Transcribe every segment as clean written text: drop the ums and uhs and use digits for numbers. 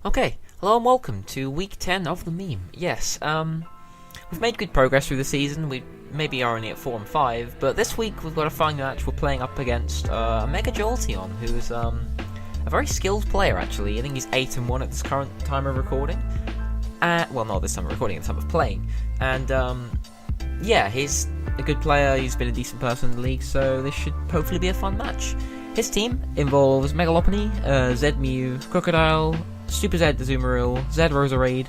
Okay, hello and welcome to week 10 of the meme. Yes, we've made good progress through the season. We maybe are only at 4 and 5, but this week we've got a final match. We're playing up against OmegaJolteon, who's a very skilled player actually. I think he's 8 and 1 at this current time of recording. Well, not this time of recording, at the time of playing. And yeah, he's a good player. He's been a decent person in the league, so this should hopefully be a fun match. His team involves Megalophony, Zed Mew, Crocodile, Super Zed Azumarill, Zed Roserade,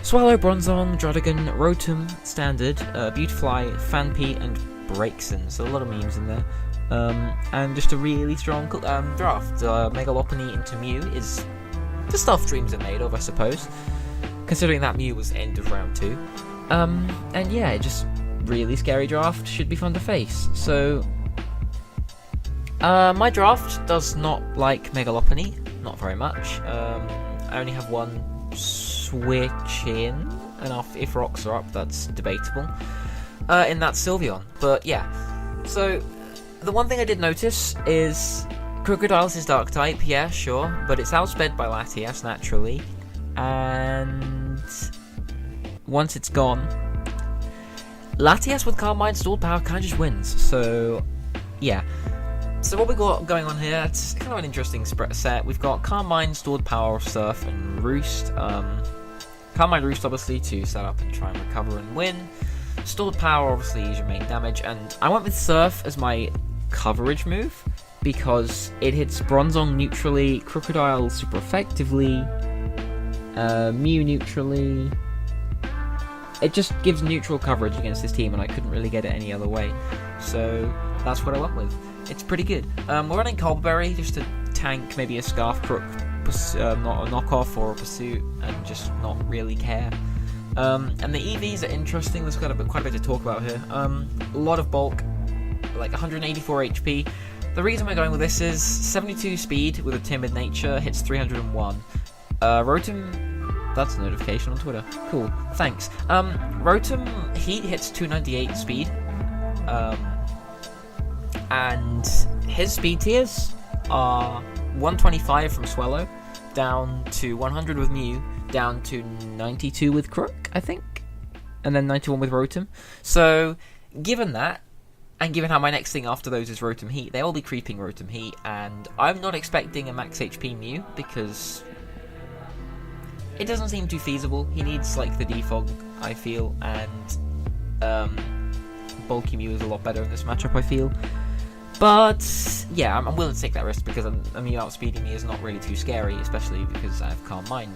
Swallow Bronzong, Druddigon, Rotom, Standard, Beautifly, Fanpy, and Breakson. So a lot of memes in there. And just a really strong draft. Megalophony into Mew is the stuff dreams are made of, I suppose. Considering that Mew was end of round 2. And yeah, just really scary draft. Should be fun to face. So my draft does not like Megalophony. Not very much. I only have one switch in, and if rocks are up, that's debatable. In that Sylveon. But yeah. So the one thing I did notice is Crocodile's is dark type, yeah, sure, but it's outsped by Latias naturally, and once it's gone, Latias with Carmine Stored Power kind of just wins. So yeah. So what we got going on here, it's kind of an interesting set. We've got Carmine, Stored Power, Surf, and Roost. Carmine Roost, obviously, to set up and try and recover and win. Stored Power, obviously, is your main damage. And I went with Surf as my coverage move, because it hits Bronzong neutrally, Crocodile super effectively, Mew neutrally. It just gives neutral coverage against this team, and I couldn't really get it any other way. So that's what I went with. It's pretty good. We're running Cobbleberry just to tank maybe a Scarf Crook, not a knockoff or a pursuit, and just not really care. And the EVs are interesting. There's quite a bit to talk about here. A lot of bulk, like 184 HP. The reason we're going with this is 72 speed with a timid nature, hits 301. Rotom, that's a notification on Twitter. Cool, thanks. Rotom-heat hits 298 speed. And his speed tiers are 125 from Swallow, down to 100 with Mew, down to 92 with Crook, I think, and then 91 with Rotom. So, given that, and given how my next thing after those is Rotom-heat, they will be creeping Rotom-heat, and I'm not expecting a max HP Mew, because it doesn't seem too feasible. He needs, like, the defog, I feel, and bulky Mew is a lot better in this matchup, I feel. But yeah, I'm willing to take that risk because a Mew outspeeding me is not really too scary, especially because I have Calm Mind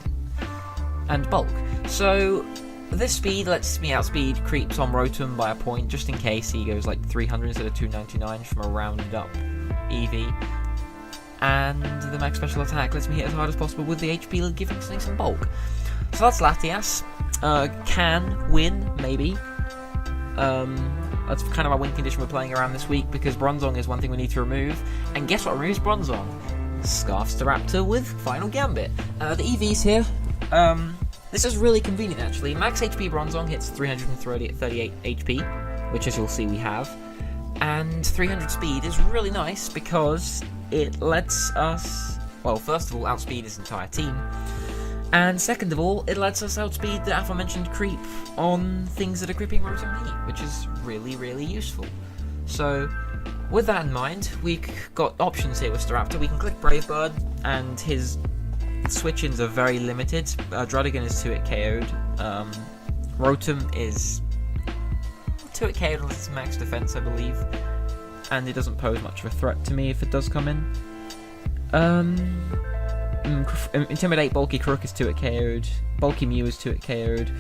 and Bulk. So this speed lets me outspeed creeps on Rotom by a point, just in case he goes like 300 instead of 299 from a rounded up EV. And the max special attack lets me hit as hard as possible with the HP giving some bulk. So that's Latias. Can win, maybe. That's kind of our win condition we're playing around this week, because Bronzong is one thing we need to remove. And guess what removes Bronzong? Scarfs the Raptor with Final Gambit. The EVs here, this is really convenient actually. Max HP Bronzong hits 338 HP, which as you'll see we have. And 300 speed is really nice because it lets us, well, first of all, outspeed his entire team. And second of all, it lets us outspeed the aforementioned creep on things that are creeping Rotom-heat, which is really, really useful. So, with that in mind, we've got options here with Staraptor. We can click Brave Bird, and his switch-ins are very limited. Druddigon is 2-hit KO'd. Rotom is 2-hit KO'd unless it's max defense, I believe. And it doesn't pose much of a threat to me if it does come in. Intimidate Bulky Crook is 2-hit KO'd. Bulky Mew is 2-hit KO'd.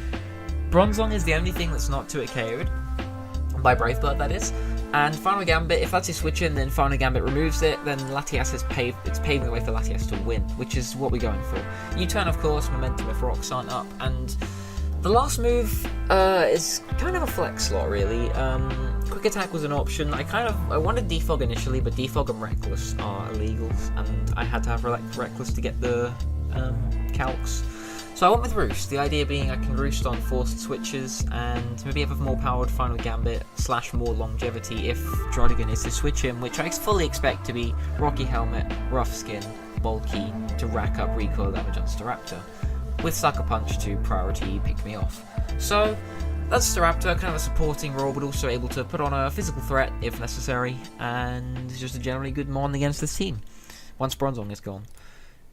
Bronzong is the only thing that's not 2-hit KO'd. By Brave Bird, that is. And Final Gambit, if that's his switch in, then Final Gambit removes it, then Latias is paving the way for Latias to win, which is what we're going for. U-turn, of course, momentum if rocks aren't up, and the last move is kind of a flex slot, really. Quick Attack was an option. I wanted Defog initially, but Defog and Reckless are illegals, and I had to have Reckless to get the calcs. So I went with Roost, the idea being I can Roost on forced switches and maybe have a more powered Final Gambit / more longevity if Druddigon is to switch in, which I fully expect to be Rocky Helmet, Rough Skin, bulky to rack up recoil damage on Staraptor, with Sucker Punch to priority pick me off. So that's Staraptor, kind of a supporting role, but also able to put on a physical threat if necessary, and just a generally good mon against this team, once Bronzong is gone,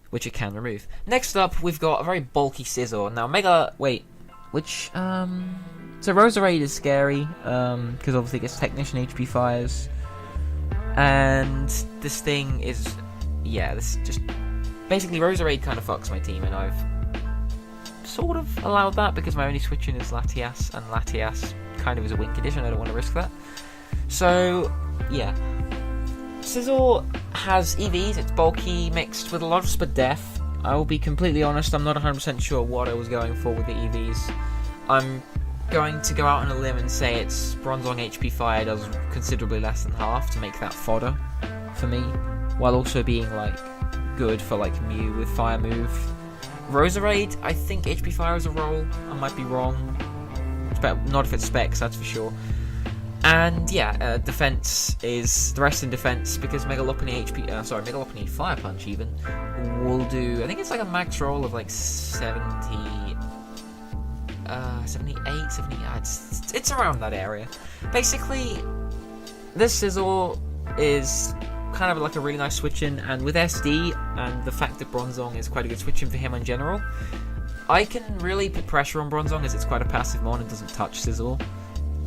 which it can remove. Next up, we've got a very bulky Scizor. Now, so Roserade is scary, because obviously it gets Technician HP fires, and this thing is, this just, basically Roserade kind of fucks my team, and I've sort of allowed that because my only switch in is Latias, and Latias kind of is a win condition. I don't want to risk that. So yeah, Scizor has EVs. It's bulky mixed with a lot of Spadef. I will be completely honest, I'm not 100% sure what I was going for with the EVs. I'm going to go out on a limb and say it's Bronzong HP fire does considerably less than half to make that fodder for me, while also being like good for like Mew with fire move. Roserade, I think HP fire is a roll. I might be wrong. Not if it's specs, that's for sure. And yeah, defense is the rest in defense because Megalopony Fire Punch even will do. I think it's like a max roll of like 78, 70. It's around that area. Basically, this Scizor is kind of like a really nice switch in, and with SD and the fact that Bronzong is quite a good switch in for him in general, I can really put pressure on Bronzong as it's quite a passive mon and doesn't touch Scizor.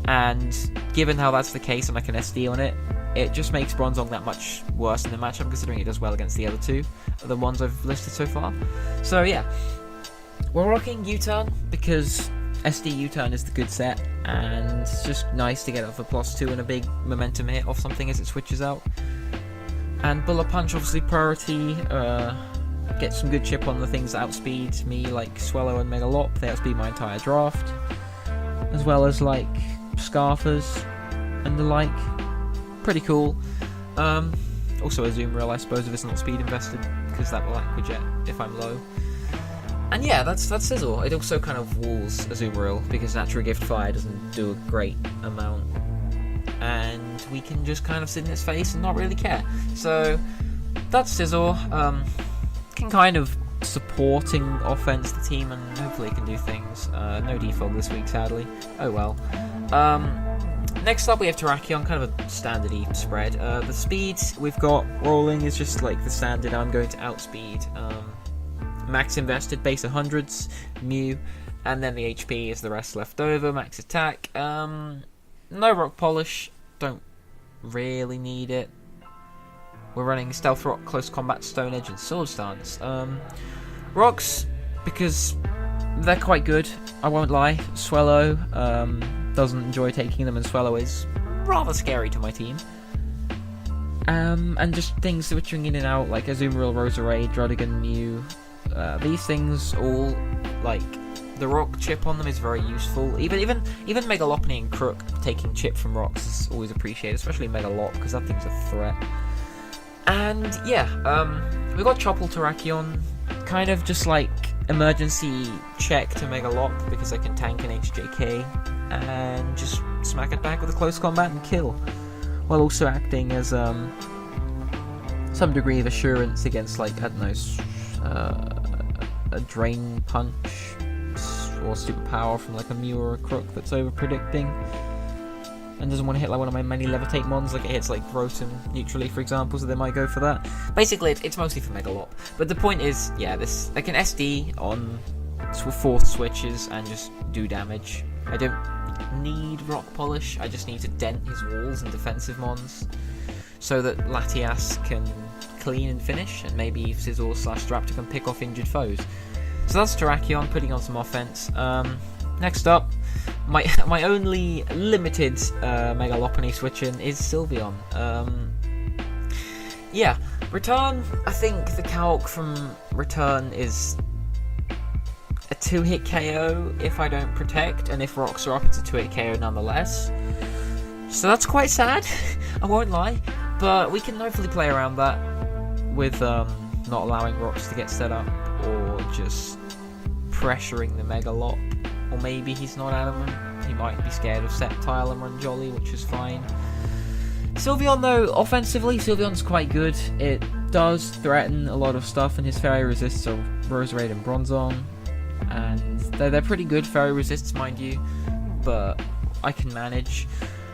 And given how that's the case and I can SD on it, it just makes Bronzong that much worse in the matchup, considering it does well against the other two of the ones I've listed so far. So yeah, we're rocking U-Turn because SD U-Turn is the good set, and it's just nice to get off a +2 and a big momentum hit off something as it switches out. And Bullet Punch, obviously priority, get some good chip on the things that outspeed me, like Swellow and Megalop. They outspeed my entire draft, as well as like Scarfers and the like. Pretty cool. Also a Azumarill, I suppose, if it's not speed invested, because that will Aqua Jet if I'm low. And yeah, that's Scizor. It also kind of walls Azumarill, because Natural Gift Fire doesn't do a great amount, and we can just kind of sit in its face and not really care. So that's Scizor. Can kind of supporting offense the team, and hopefully it can do things. No defog this week, sadly. Oh well. Next up we have Terrakion, kind of a standard-y spread. The speed we've got rolling is just like the standard. I'm going to outspeed max invested, base 100s, Mew, and then the HP is the rest left over, max attack. No Rock Polish, don't really need it. We're running Stealth Rock, Close Combat, Stone Edge, and Sword Stance. Rocks, because they're quite good, I won't lie. Swellow doesn't enjoy taking them, and Swellow is rather scary to my team. And just things switching in and out, like Azumarill, Roserade, Druddigon, Mew. These things all, like, the rock chip on them is very useful. Even Megalopony and Crook taking chip from rocks is always appreciated, especially Megalop, because that thing's a threat. And yeah, we got Chople Terrakion, kind of just like emergency check to Megalop, because I can tank an HJK and just smack it back with a close combat and kill, while also acting as some degree of assurance against, like, I don't know, a Drain Punch or Super Power from like a Mew or a Crook that's over predicting and doesn't want to hit like one of my many Levitate mons, like it hits like Rotom neutrally, for example, so they might go for that. Basically, it's mostly for Megalop. But the point is, yeah, I can SD on 4th switches and just do damage. I don't need Rock Polish, I just need to dent his walls and defensive mons so that Latias can clean and finish, and maybe Scizor / Staraptor can pick off injured foes. So that's Terrakion putting on some offense. Next up, my only limited Megalopony switch-in is Sylveon. Yeah, Return, I think the calc from Return is a 2-hit KO if I don't protect, and if rocks are up, it's a 2-hit KO nonetheless. So that's quite sad, I won't lie, but we can hopefully play around that with not allowing rocks to get set up, or just pressuring the Megalop. Or maybe he's not adamant, he might be scared of Sceptile and run Jolly, which is fine. Sylveon though, offensively, Sylveon's quite good. It does threaten a lot of stuff, and his fairy resists are Roserade and Bronzong, and they're pretty good fairy resists, mind you, but I can manage.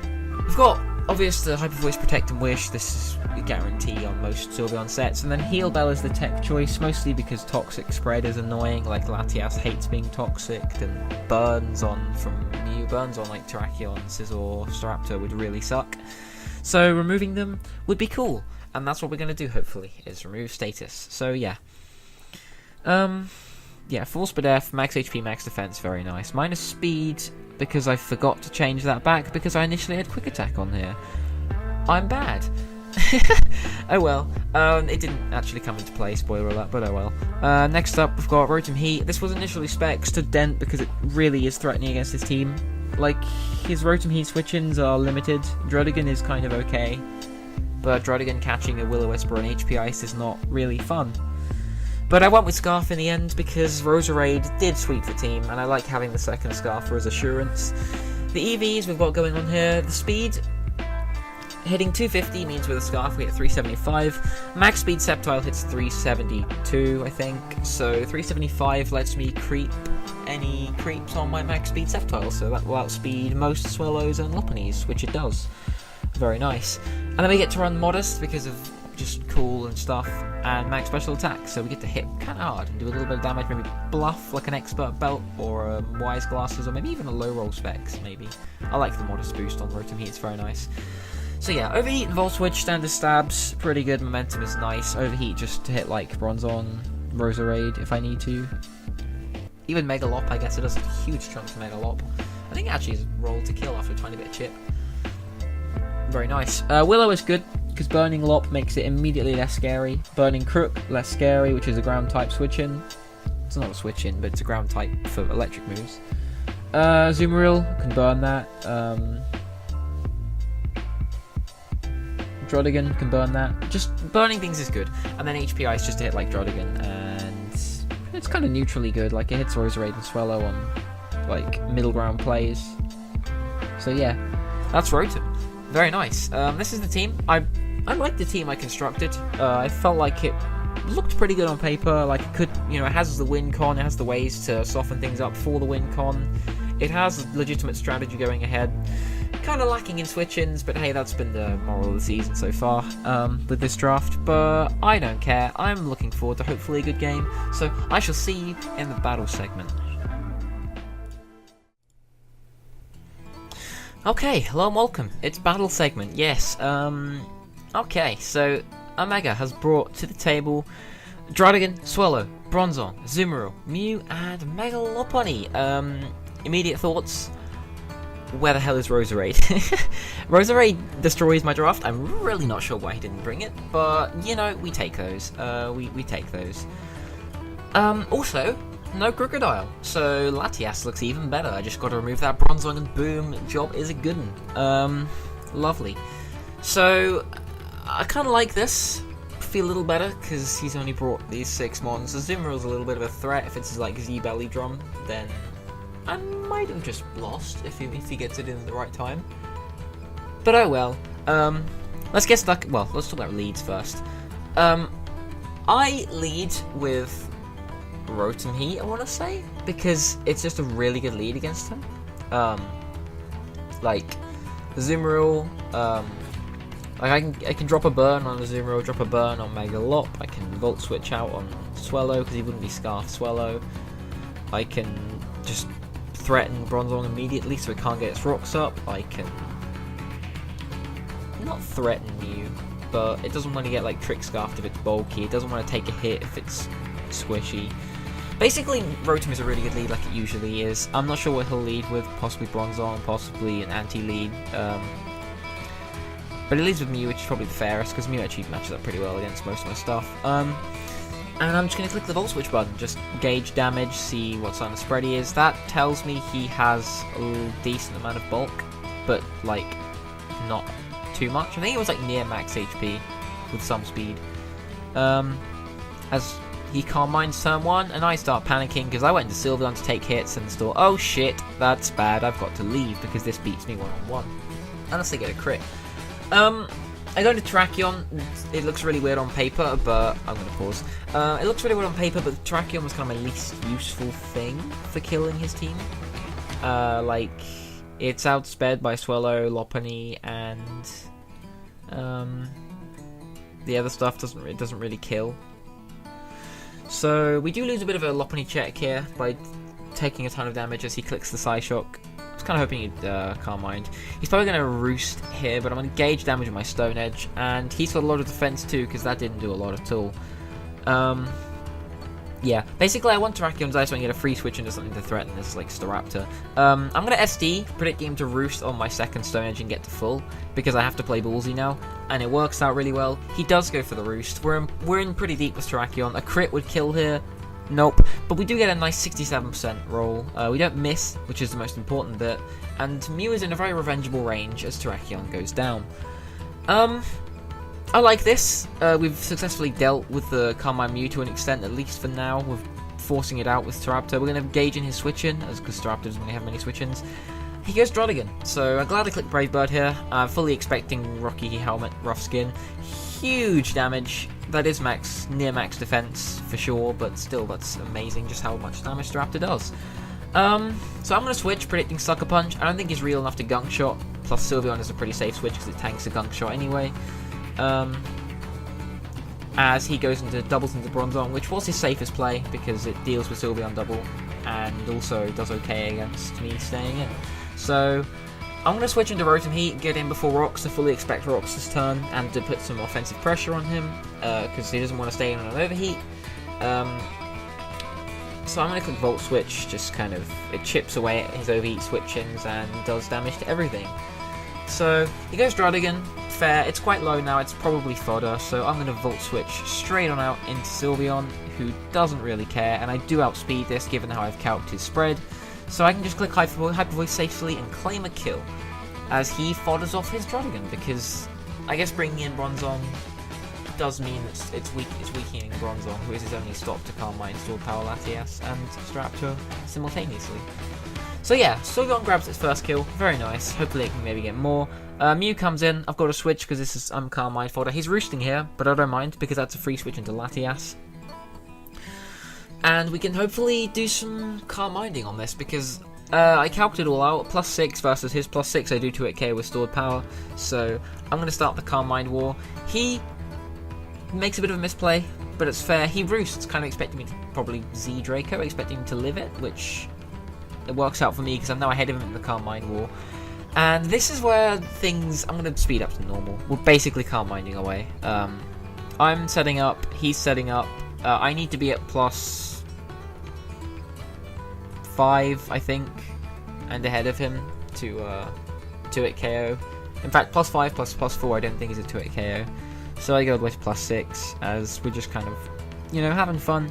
We've got, obviously, the Hyper Voice, Protect and Wish. This is a guarantee on most Sylveon sets, and then Heal Bell is the tech choice, mostly because Toxic Spread is annoying. Like, Latias hates being toxic, and Burns on from Mew, Burns on like Terrakion, Scizor, Staraptor would really suck. So removing them would be cool, and that's what we're going to do, hopefully, is remove status. So yeah. Yeah, full speed F, max HP, max defense, very nice. Minus speed, because I forgot to change that back, because I initially had quick attack on here. I'm bad. Oh well. It didn't actually come into play, spoiler alert, but oh well. Next up, we've got Rotom-heat. This was initially specs to Dent, because it really is threatening against his team. Like, his Rotom-heat switch-ins are limited. Druddigon is kind of okay, but Druddigon catching a Will-O-Wisp and HP Ice is not really fun. But I went with Scarf in the end because Roserade did sweep the team, and I like having the second Scarf for his assurance. The EVs we've got going on here, the speed, hitting 250 means with a Scarf we hit 375. Max speed Sceptile hits 372, I think, so 375 lets me creep any creeps on my max speed Sceptile, so that will outspeed most Swellows and Lopunnies, which it does. Very nice. And then we get to run Modest because of just cool and stuff, and max special attack, so we get to hit kind of hard and do a little bit of damage, maybe bluff like an Expert Belt or Wise Glasses, or maybe even a low roll Specs, maybe. I like the Modest boost on Rotom-heat, it's very nice. So yeah, Overheat and Volt Switch, standard stabs, pretty good, momentum is nice. Overheat just to hit like Bronzong, Roserade if I need to. Even Megalop, I guess it does a huge chunk to Megalop. I think it actually is roll to kill after a tiny bit of chip. Very nice. Willow is good, because Burning Lop makes it immediately less scary. Burning Crook, less scary, which is a ground type switch-in. It's not a switch-in, but it's a ground type for electric moves. Zoomeril can burn that. Druddigon can burn that. Just burning things is good. And then HP Ice just to hit like Druddigon, and it's kind of neutrally good. Like, it hits Roserade and Swellow on like middle ground plays. So yeah, that's Rotom. Very nice. This is the team. I like the team I constructed. I felt like it looked pretty good on paper. Like, it could, you know, it has the win con, it has the ways to soften things up for the win con. It has legitimate strategy going ahead. Kind of lacking in switch-ins, but hey, that's been the moral of the season so far with this draft. But I don't care. I'm looking forward to hopefully a good game. So I shall see you in the battle segment. Okay, hello and welcome. It's battle segment, yes. Okay, so Omega has brought to the table Druddigon, Swellow, Bronzong, Zoomeril, Mew, and Mega Lopunny. Immediate thoughts? Where the hell is Roserade? Roserade destroys my draft. I'm really not sure why he didn't bring it, but, you know, we take those. We take those. Also, no Crocodile, so Latias looks even better. I just got to remove that Bronzong and boom, job is a good one. Lovely. So, I kind of like this. Feel a little better, because he's only brought these 6 mons. So Zoomeril's a little bit of a threat. If it's like Z-Belly Drum, then I might have just lost if he gets it in the right time. But oh well. Let's get stuck. Well, let's talk about leads first. I lead with Rotom-heat, I want to say, because it's just a really good lead against him. Like Zoomeril, like I can drop a burn on a Zoomeril, drop a burn on Megalop. I can Volt Switch out on Swellow because he wouldn't be Scarf Swellow. I can just threaten Bronzong immediately so it can't get its rocks up. I can not threaten Mew, but it doesn't want to get like Trick Scarfed if it's bulky. It doesn't want to take a hit if it's squishy. Basically, Rotom is a really good lead like it usually is. I'm not sure what he'll lead with, possibly Bronzong, possibly an anti-lead. But it leads with Mew, which is probably the fairest, because Mew actually matches up pretty well against most of my stuff. And I'm just going to click the Volt Switch button, just gauge damage, see what kind of spread he is. That tells me he has a decent amount of bulk, but like not too much. I think it was like near max HP with some speed. As he Calm Minds turn 1, and I start panicking because I went into Sylveon to take hits and thought, oh shit, that's bad, I've got to leave because this beats me 1-on-1. Unless they get a crit. I go to Terrakion. It looks really weird on paper, but I'm going to pause. It looks really weird on paper, but Terrakion was kind of my least useful thing for killing his team. Like, it's outsped by Swellow, Lopunny, and the other stuff doesn't really kill. So we do lose a bit of a Lopunny check here by taking a ton of damage as he clicks the Psyshock. I was kind of hoping he'd Calm Mind. He's probably going to Roost here, but I'm going to gauge damage with my Stone Edge, and he's got a lot of defense too, because that didn't do a lot at all. Yeah, basically I want Terrakion's Dice so I can get a free switch into something to threaten this, like Staraptor. I'm going to SD, predicting him to Roost on my second Stone Edge and get to full, because I have to play ballsy now, and it works out really well. He does go for the Roost. We're in pretty deep with Terrakion. A crit would kill here. Nope. But we do get a nice 67% roll. We don't miss, which is the most important bit, and Mew is in a very revengeable range as Terrakion goes down. I like this. We've successfully dealt with the Calm Mind Mew to an extent, at least for now. We're forcing it out with Staraptor. We're going to gauge in his switch-in, because Staraptor doesn't really have many switch-ins. He goes Drodigan, so I'm glad I clicked Brave Bird here. I'm fully expecting Rocky Helmet, Rough Skin. Huge damage. That is near max defense for sure, but still, that's amazing just how much damage Staraptor does. So I'm going to switch, predicting Sucker Punch. I don't think he's real enough to Gunk Shot, plus Sylveon is a pretty safe switch because it tanks a Gunk Shot anyway. As he doubles into Bronzong, which was his safest play because it deals with Sylveon double and also does okay against me staying in. So I'm going to switch into Rotom-Heat, get in before Rocks. I fully expect Rocks' turn and to put some offensive pressure on him because he doesn't want to stay in on an Overheat. So I'm going to click Volt Switch, just kind of, it chips away at his Overheat switch-ins and does damage to everything. So he goes Drodigan, fair, it's quite low now, it's probably fodder, so I'm going to Volt Switch straight on out into Sylveon, who doesn't really care, and I do outspeed this given how I've calced his spread, so I can just click Hyper Voice safely and claim a kill, as he fodders off his Drodigan, because I guess bringing in Bronzong does mean that it's weakening Bronzong, who is his only stop to Calm Mind, Sword Power Latias, and Staraptor simultaneously. So yeah, Sylveon grabs its first kill, very nice, hopefully it can maybe get more. Mew comes in, I've got to switch because I'm Calm Mind fodder. He's roosting here, but I don't mind because that's a free switch into Latias. And we can hopefully do some Calm Minding on this because I calced it all out, +6 versus his +6, I do 2-hit KO with Stored Power, so I'm going to start the Calm Mind war. He makes a bit of a misplay, but it's fair, he roosts, kind of expecting me to probably Z Draco, expecting him to live it, which it works out for me because I'm now ahead of him in the Calm Mind war. And this is where things, I'm going to speed up to normal. We're basically Calm Minding away. I'm setting up, he's setting up. I need to be at +5, I think, and ahead of him to 2-hit KO. In fact, +5 +4 I don't think is a 2-hit KO. So I go all the way to +6 as we're just kind of, you know, having fun.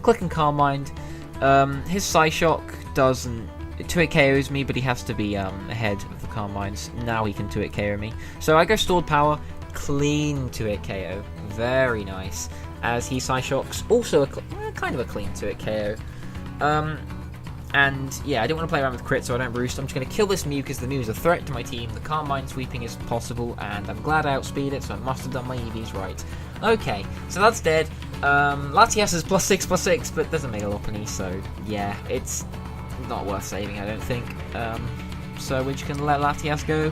Clicking Calm Mind. His Psyshock doesn't 2-hit KOs me, but he has to be ahead of the Calm Minds. Now he can 2-hit KO me. So I go Stored Power, clean 2-hit KO. Very nice. As he Psyshocks, also kind of a clean 2-hit KO. And yeah, I don't want to play around with crit, so I don't roost. I'm just going to kill this Mew because the Mew is a threat to my team. The Calm Mind sweeping is possible, and I'm glad I outspeed it, so I must have done my EVs right. Okay, so that's dead. Latias is +6/+6, but doesn't make a Lopunny, so yeah, it's not worth saving, I don't think. So we're just going to let Latias go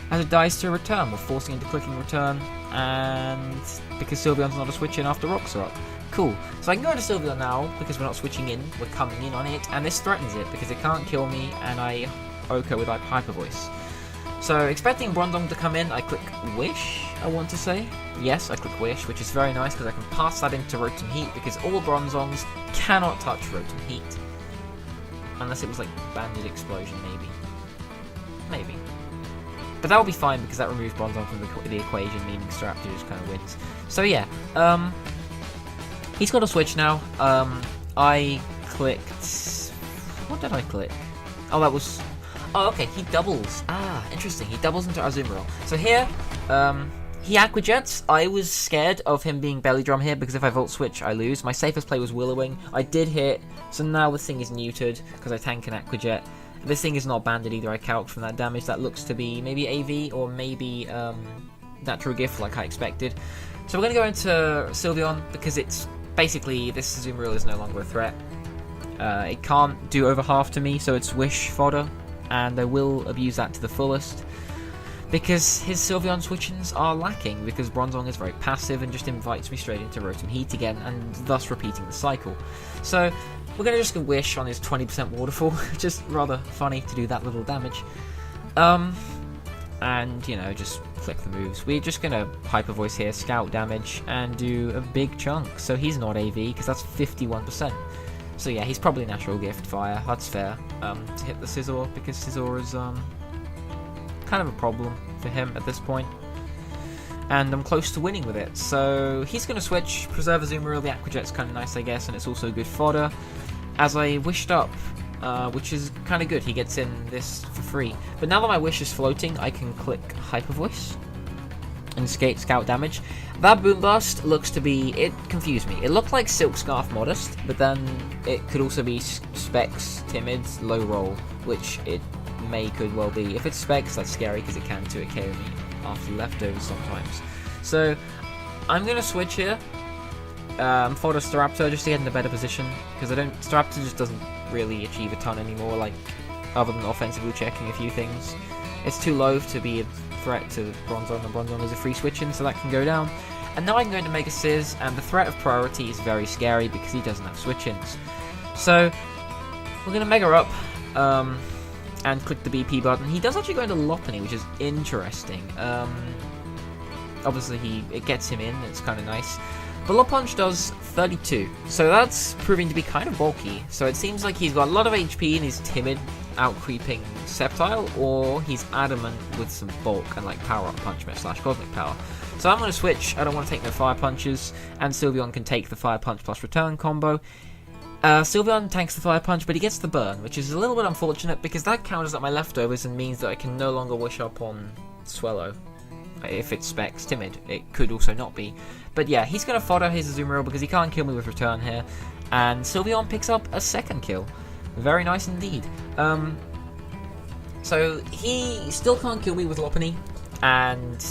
as it dies to return. We're forcing into clicking return, and because Sylveon's not a switch-in after Rocks are up. Cool. So I can go into Sylveon now, because we're not switching in, we're coming in on it, and this threatens it, because it can't kill me, and I Oko with Hyper Voice. So, expecting Bronzong to come in, I click Wish, I want to say. Yes, I click Wish, which is very nice, because I can pass that into Rotom-Heat, because all Bronzongs cannot touch Rotom-Heat. Unless it was like Banded Explosion, maybe. Maybe. But that will be fine, because that removes Bronzong from the equation, meaning Staraptor just kind of wins. So yeah, he's got a switch now. I clicked... What did I click? Oh, that was... Oh, okay, he doubles. Ah, interesting. He doubles into Azumarill. So here, he Aquajets. I was scared of him being Belly Drum here, because if I Volt Switch, I lose. My safest play was Willowing. I did hit, so now this thing is neutered, because I tank an Aquajet. This thing is not banded either. I calc from that damage. That looks to be maybe AV, or maybe natural gift like I expected. So we're going to go into Sylveon because it's basically, this Azumarill is no longer a threat. It can't do over half to me, so it's wish fodder, and I will abuse that to the fullest. Because his Sylveon switch-ins are lacking, because Bronzong is very passive and just invites me straight into rotom-heat again, and thus repeating the cycle. So we're going to just go wish on his 20% waterfall, just rather funny to do that little damage. And, you know, just click the moves. We're just going to Hyper Voice here, scout damage, and do a big chunk. So he's not AV, because that's 51%. So yeah, he's probably Natural Gift Fire, that's fair, to hit the Scizor, because Scizor is, kind of a problem for him at this point. And I'm close to winning with it. So he's going to switch, Preserve Azumarill, the Aqua Jet's kind of nice, I guess, and it's also good fodder. As I wished up, which is kind of good, he gets in this for free. But now that my wish is floating, I can click Hyper Voice and scout damage. That Boom Burst looks to be, it confused me. It looked like Silk Scarf Modest, but then it could also be Specs Timid, Low Roll, which it could well be. If it's Specs, that's scary because it can 2-hit KO me after leftovers sometimes. So I'm going to switch here. Fodder Staraptor just to get in a better position, because Staraptor just doesn't really achieve a ton anymore, like, other than offensively checking a few things. It's too low to be a threat to Bronzong, and Bronzong is a free switch-in, so that can go down. And now I can go into Mega Sizz, and the threat of priority is very scary because he doesn't have switch-ins. So we're going to Mega up, and click the BP button. He does actually go into Lopunny, which is interesting. Obviously it gets him in, it's kind of nice. Bullet Punch does 32, so that's proving to be kind of bulky. So it seems like he's got a lot of HP and he's timid, out-creeping Sceptile, or he's adamant with some bulk and like Power-Up Punch / Cosmic Power. So I'm going to switch, I don't want to take no Fire Punches, and Sylveon can take the Fire Punch plus Return combo. Sylveon tanks the Fire Punch, but he gets the burn, which is a little bit unfortunate because that counters up my leftovers and means that I can no longer wish up on Swellow. If it's Specs Timid, it could also not be. But yeah, he's going to fodder his Azumarill because he can't kill me with Return here, and Sylveon picks up a second kill. Very nice indeed. So he still can't kill me with Lopunny, and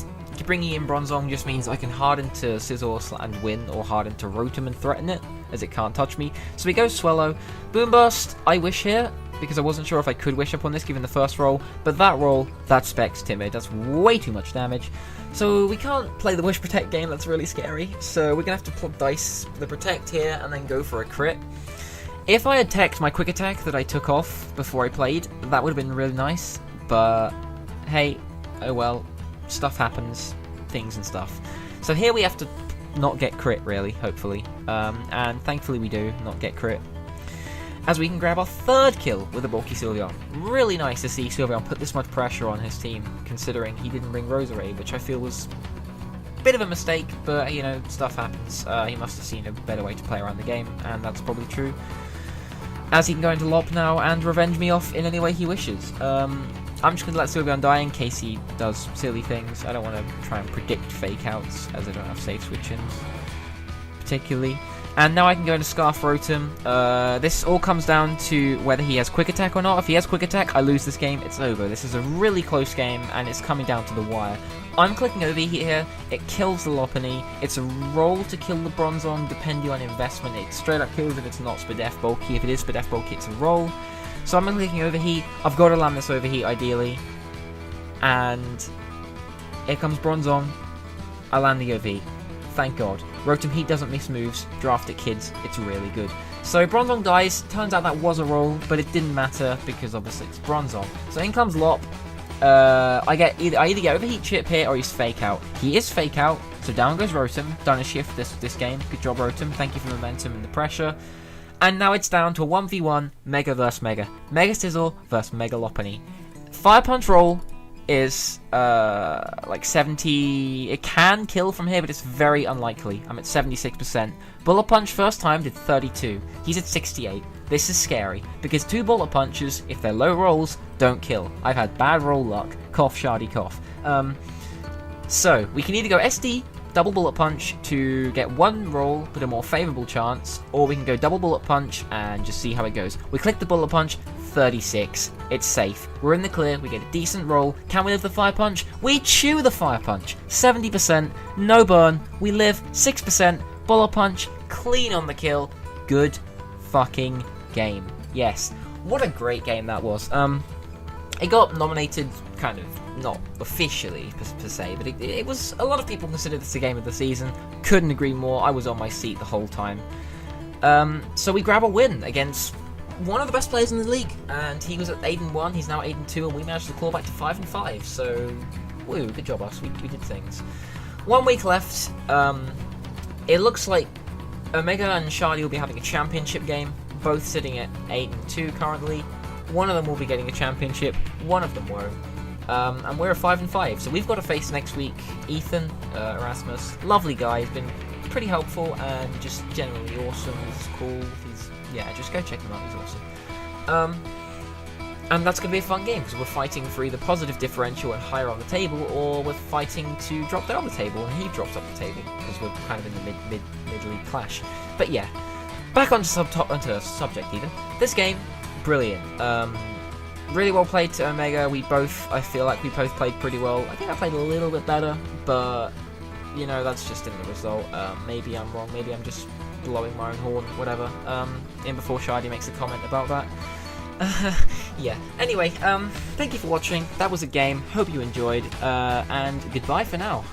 bringing in Bronzong just means I can harden to Scizor and win, or harden to Rotom and threaten it, as it can't touch me. So we go Swellow. Boom Burst, I wish here, because I wasn't sure if I could wish up on this given the first roll, but that roll, that's Specs Timid, that's way too much damage. So we can't play the Wish Protect game, that's really scary. So we're going to have to dice the Protect here and then go for a crit. If I had teched my Quick Attack that I took off before I played, that would have been really nice, but hey, oh well, stuff happens, things and stuff. So here we have to not get crit, really, hopefully, and thankfully we do not get crit, as we can grab our third kill with a bulky Sylveon. Really nice to see Sylveon put this much pressure on his team, considering he didn't bring Roserade, which I feel was a bit of a mistake, but, you know, stuff happens. He must have seen a better way to play around the game, and that's probably true. As he can go into Lop now and revenge me off in any way he wishes. I'm just going to let Sylveon die in case he does silly things. I don't want to try and predict fake outs, as I don't have safe switch-ins, particularly. And now I can go into Scarf Rotom. This all comes down to whether he has Quick Attack or not. If he has Quick Attack, I lose this game, it's over. This is a really close game, and it's coming down to the wire. I'm clicking OV here, it kills the Lopunny. It's a roll to kill the Bronzong, depending on investment. It straight up kills if it's not Spadef bulky. If it is Spadef bulky, it's a roll. So I'm clicking Overheat. I've got to land this Overheat, ideally. And here comes Bronzong. I land the OV. Thank God. Rotom Heat doesn't miss moves. Draft it, kids. It's really good. So Bronzong dies. Turns out that was a roll, but it didn't matter because obviously it's Bronzong. So in comes Lop. I either get Overheat Chip here or he's Fake Out. He is Fake Out, so down goes Rotom. Done a shift this game. Good job, Rotom. Thank you for the momentum and the pressure. And now it's down to a 1v1 Mega vs Mega. Mega Scizor vs Mega Lopunny. Fire Punch roll is like 70. It can kill from here, but it's very unlikely. I'm at 76%. Bullet Punch first time did 32. He's at 68. This is scary because 2 Bullet Punches, if they're low rolls, don't kill. I've had bad roll luck. Cough, shardy, cough. So we can either go SD, double bullet punch to get one roll but a more favourable chance, or we can go double bullet punch and just see how it goes. We click the bullet punch, 36. It's safe. We're in the clear. We get a decent roll. Can we live the fire punch? We chew the fire punch. 70%. No burn. We live. 6%. Bullet punch. Clean on the kill. Good fucking game. Yes. What a great game that was. It got nominated, kind of, not officially per se, but it was, a lot of people considered this the game of the season. Couldn't agree more. I was on my seat the whole time. So we grab a win against one of the best players in the league, and he was at 8-1, he's now 8-2, and we managed to claw back to 5-5, so, woo, good job us, we did things. 1 week left. It looks like Omega and Shardy will be having a championship game, both sitting at 8-2 currently. One of them will be getting a championship, one of them won't. And we're at 5-5, so we've got to face next week Ethan, Erasmus, lovely guy, he's been pretty helpful and just generally awesome, he's cool, yeah, just go check him out, he's awesome. And that's going to be a fun game, because we're fighting for either positive differential and higher on the table, or we're fighting to drop down the table, and he drops up the table, because we're kind of in the mid-league clash. But yeah, back onto subject even. This game, brilliant. Really well played to Omega. I feel like we both played pretty well. I think I played a little bit better, but, you know, that's just in the result. Maybe I'm wrong, maybe I'm just blowing my own horn, whatever. In before Shardy makes a comment about that. Yeah, anyway, thank you for watching. That was a game. Hope you enjoyed, and goodbye for now.